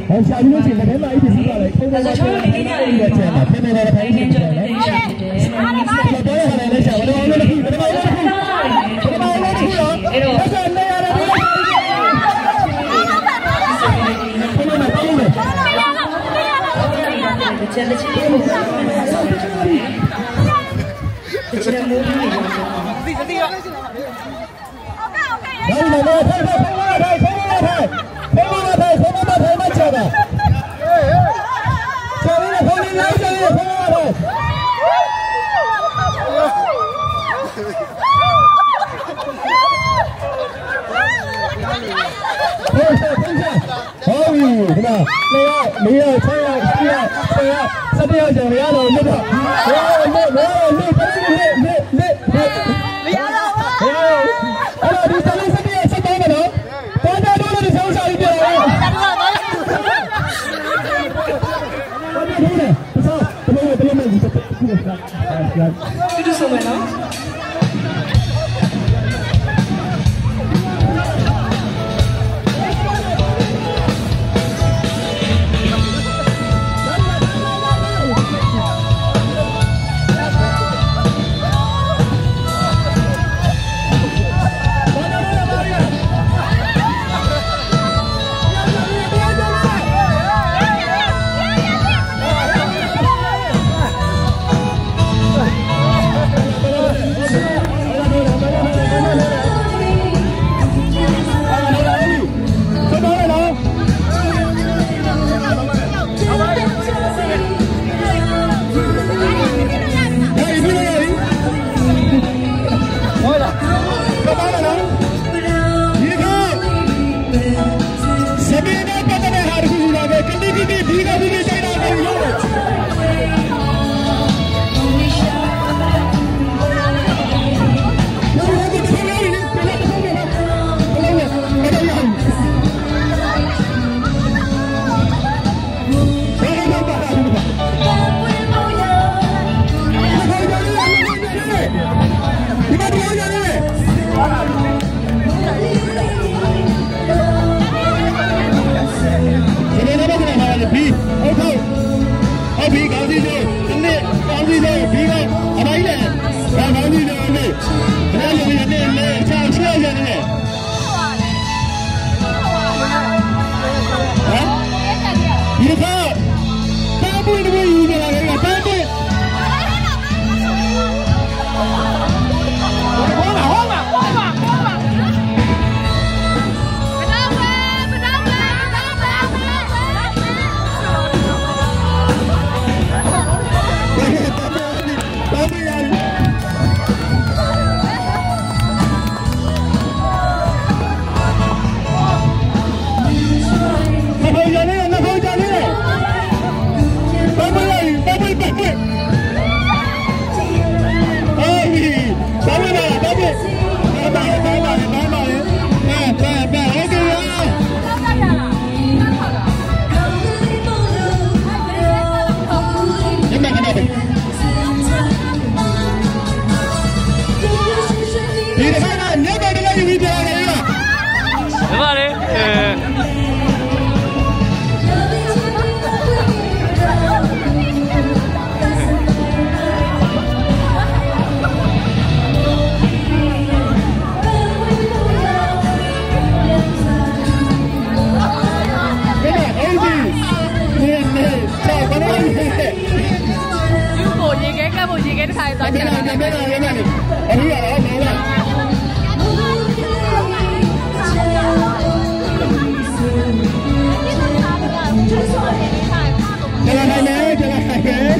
好，下一个请来天马一起出来，通过这个天马一个天马，天马的排名出来。来，多一下来，来下，我的王哥的屁，我的王哥的屁，我的王哥的屁哦！我说那样的，没有，穿要这边要讲，不要了，那个，Itu semua no?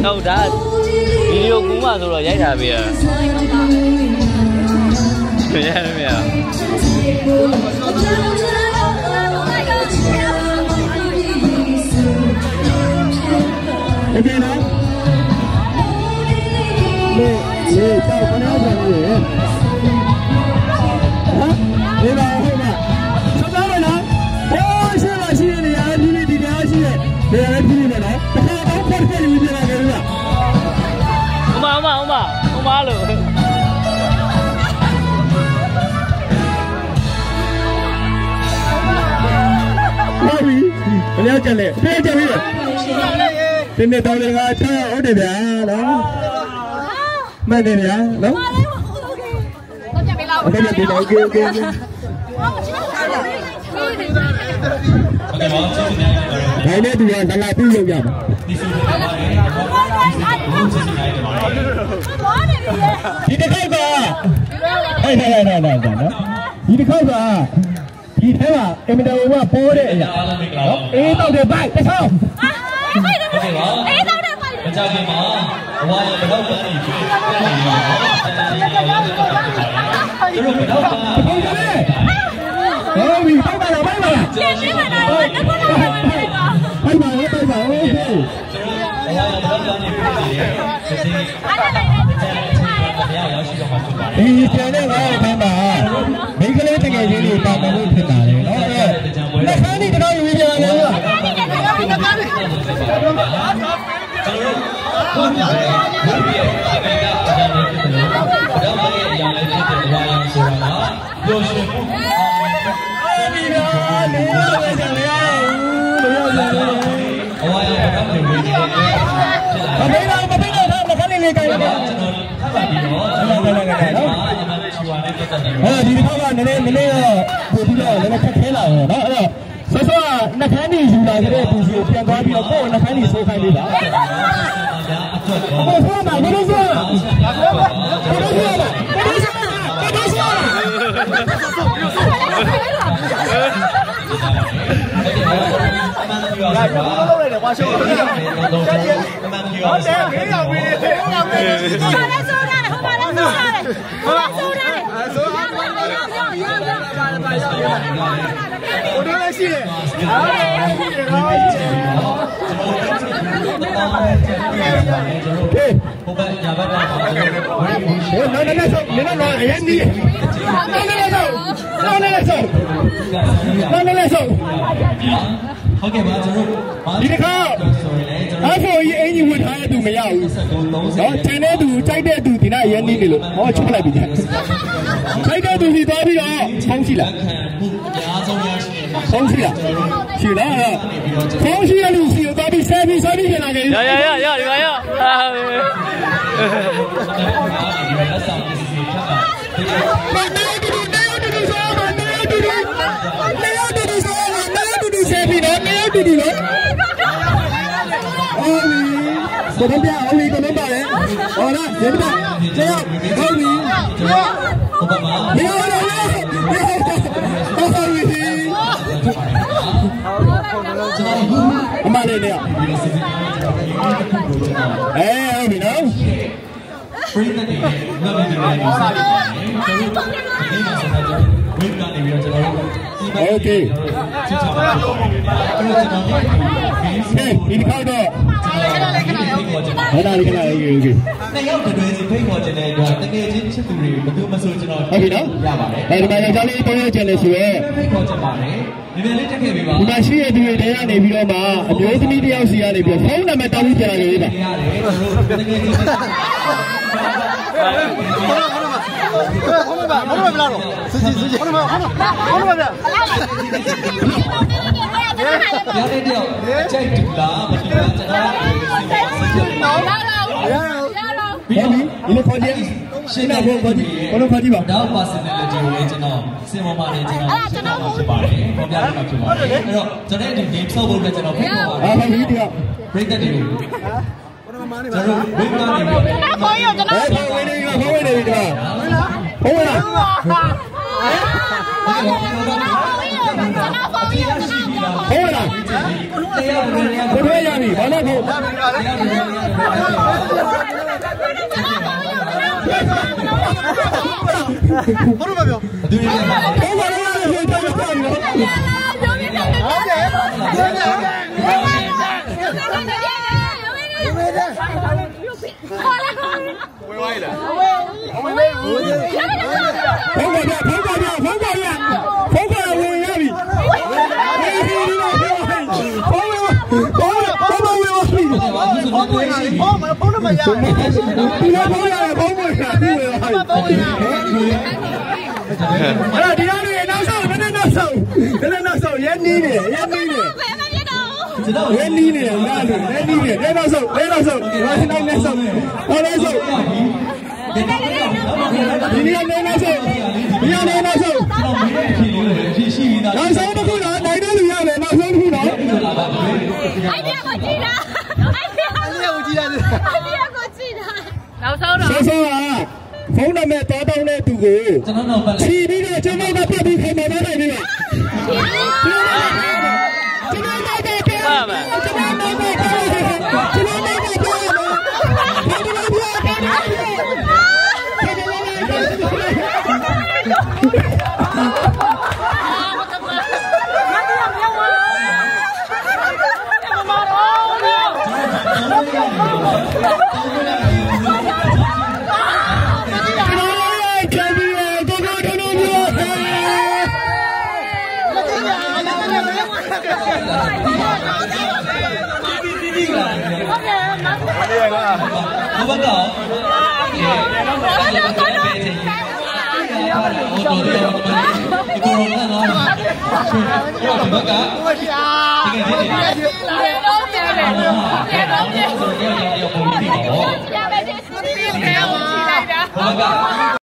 Đâu đã video cũng mà rồi giấy ra bìa. Giấy ra bìa. Ok đó. Nè, tao có nói rằng gì? Hả? Đi vào không ạ? Sắp đó rồi nè. Ôi, sao lại xin này à? Đi đi đi xin này. Để anh đi này đó. Không phải đi đi này cái gì Oma luôn. Baby. ဘယ်ရောက်ကြလဲဖေးကြပြီတင်းနေတော်လေးက6ဟုတ်တယ်ဗျာနော်မှန်တယ်ဗျာနော်โอเคโอเคโอเคဘယ်နဲ့တူရလာပြုလုပ်ရမှာဒီတစ်ခေါက်ကဟဲ့နော်ဒီတစ်ခေါက်ကဒီထဲမှာအင်မတန်ကပေါ်တဲ့အရာနော်အေးတော့တဲ့ဘိုက်တစ်ချောင်းဟုတ်ကဲ့ပါအေးတော့တဲ့ဘိုက်မကြခင်မှာအဝါရတော့တန်းနေပြီသူတို့ကတော့ပါဟေးဘီပိုက်ပါလားရှင်းရှင်းပါတော့လက်ဖက်တော့ပိုက်ပါโอเคအရတော့တန်းနေပြီဒီရောက်ရှိတော့မှာဖြစ်ပါတယ်ဒီကျန်တဲ့ငါးခန်းမှာမိန်းကလေးတကယ်ချင်းတွေပါမယ်လို့ဖြစ်တာလေနော်လက်ခန်းဒီတော့ယူပြရမယ်ကွာဟုတ်ပြီဟုတ်ပြီအမေကအကြမ်းလေးဖြစ်တယ်တော့ဘာရဲ့အရာလေးဖြစ်တယ်ဘာလဲဆိုတာကပျော်ရွှင်မှုအဲ့ဒီတော့နေရာပဲကြလေအဝါရတော့ပြင်နေတယ်မပိတော့လက်ခန်းလေးကြိုင်လိုက်ပါကျွန်တော်ထပ်ပါပြီးတော့နော်ညီမလေးချူဝါနဲ့ပတ်သက်တယ်ဟောဒီတစ်ခါကနည်းနည်းတော့ပို့ပြီးတော့လည်းခက်ခဲလာတယ်နော်အဲ့တော့ဆော့ဆော့နှခမ်းကြီးယူလာကြတဲ့သူစီကိုပြန်သွားပြီးတော့ကိုယ်နှခမ်းကြီးဆိုးခိုင်းလေးပါဘယ်ဆိုမှာဘယ်လိုဆိုမှာလုပ်လိုက်တယ်ကွာရှုပ်တယ်ဟုတ်တယ်ခေးရောက်ပြီဟိုမှာလည်းဆိုတာလေဟိုမှာလည်းဆိုတာလေဟိုမှာဆိုတာလေဆိုတာဟိုတော့လည်းရှိတယ်ဟိုဘက်ညာဘက်တော့ဟိုနော်ဆောနင်းတော့အရင်ကြီးနော်ဆောဟုတ်ကဲ့ပါကျွန်တော်ဒီတစ်ခါအဲ့ဆိုရင်အင်ကြီးဝင်ထားတဲ့သူမရဘူးနော်ခြံတဲ့သူကြိုက်တဲ့သူဒီနာရန်နေနေလို့ဟောချုပ်လိုက်ပြီကြိုက်တဲ့သူစီသွားပြီးတော့ဆောင်းရှိလားအားဆုံးရရှိတယ်ဆောင်းရှိလားရှိလားဆောင်းရှိတဲ့လူစီကိုသွားပြီးဆဲပြီးပြန်လာကြရဒီမှာရလက်ဆောင်ပစ္စည်းဖြတ်ပါတူလို့ကိုတော့ပြအောင်လေကိုတော့ပါလေဟောလားဒီမှာကျေရောက်ဟုတ်ပြီဟုတ်ပါပါမင်းရောဟုတ်ပြီအမလေးနဲ့ဟုတ်ပြီနော်ပရိသတ်တွေငတ်နေတယ်စားတယ်ကျွန်တော်ဒီမှာဆက်ကြဝိကနေပြီးတော့ကျွန်တော်โอเคချစ်ချပါတော့ကျွန်တော်ဒီခေါက်တော့ဟုတ်လားခဏလေးโอเคနှစ်ယောက်တည်းစီဖိတ်ခေါ်ခြင်းတဲ့အတွက်တကယ်ချင်းချစ်သူတွေဘယ်သူမှဆိုကျွန်တော်ဟုတ်ပြီနော်ရပါတယ်ဒီမှာယောက်ျားလေးပေါ်ရချင်တယ်ဆိုရဲဖိတ်ခေါ်ခြင်းပါတယ်ဒီနေ့လေးတက်ခဲ့ပြီပါဒီမှာရှိတဲ့သူတွေတဲကနေပြီးတော့မှအမျိုးသမီးတယောက်စီကနေပြီးဖုန်းနံပါတ်တောင်းပြီးပြန်လာကြပါရတယ်ကျွန်တော်တကယ်ချင်းဟုတ်ပါလားစစ်ဟုတ်ပါဗျာရတဲ့တယောက်ကြိုက်တူလားမတူလားကျွန်တော်ပြီးပြီဒီလိုခေါ်ကြည့်ရှင်းတော့ခေါ်ကြည့်ဘယ်လိုခေါ်ကြည့်ပါတော့ personality ကိုလည်းကျွန်တော်စင်ပေါ်မှာလည်းကျွန်တော်ရှင်းတော့ဖြစ်ပါတယ်ပေါ်ပြတော့ဖြစ်ပါတယ်အဲ့တော့ကျွန်တော်ဒီ game ဆော့ဖို့အတွက်ကျွန်တော်ဖိတ်ခေါ်ပါတယ်ဟုတ်ပြီဒီက break that တွေကိုကျွန်တော်ဝိတ်ကနေပြီးတော့ခေါ်ရကျွန်တော်ခေါ်ဝင်နေပြီခေါ်ဝင်နေပြီဒီကဟုတ်လားကျွန်ဟုတ်လားတရားဝင်နေရဘယ်ရပြီဘာလို့ခေါ်ဟုတ်ပါဗျာဘယ်သူလဲဟုတ်ပါလားဒီတော့ပြောနေဟုတ်တယ်ဝေးလာဝေးလေးဝေးဖုန်းပါရဝင်ရပြီဖုန်းမရဒီလိုဖုန်းရတယ်ဖုန်းမရဘူးဖုန်းရအဲ့ဒီကနေနောက်ဆုံးနည်းနည်းနောက်ဆုံးရဲနေတယ်ဘယ်မှာပြတော့ လဲနီးနေတယ်လားလဲနီးနေလဲတော့ဆုပ်ရိုင်းနိုင်လဲဆုပ်ဟောလဲဆုပ်ဒီနေ့နေနေဆုပ်ဒီနေ့နေနေဆုပ်နောက်ဆုံးတစ်ခုတော့နိုင်တဲ့လူရတယ်နောက်ဆုံးတစ်ခုတော့အိုင်ဒီယာကိုကြည့်တာအိုင်ဒီယာကိုကြည့်တာနောက်ဆုံးတော့ဖုန်းနံပါတ်တောင်းတဲ့သူကိုချီပြီးတော့ကျွန်တော်ကပတ်ပြီးခိုင်မာနိုင်ပြီလားဘယ်ကတော့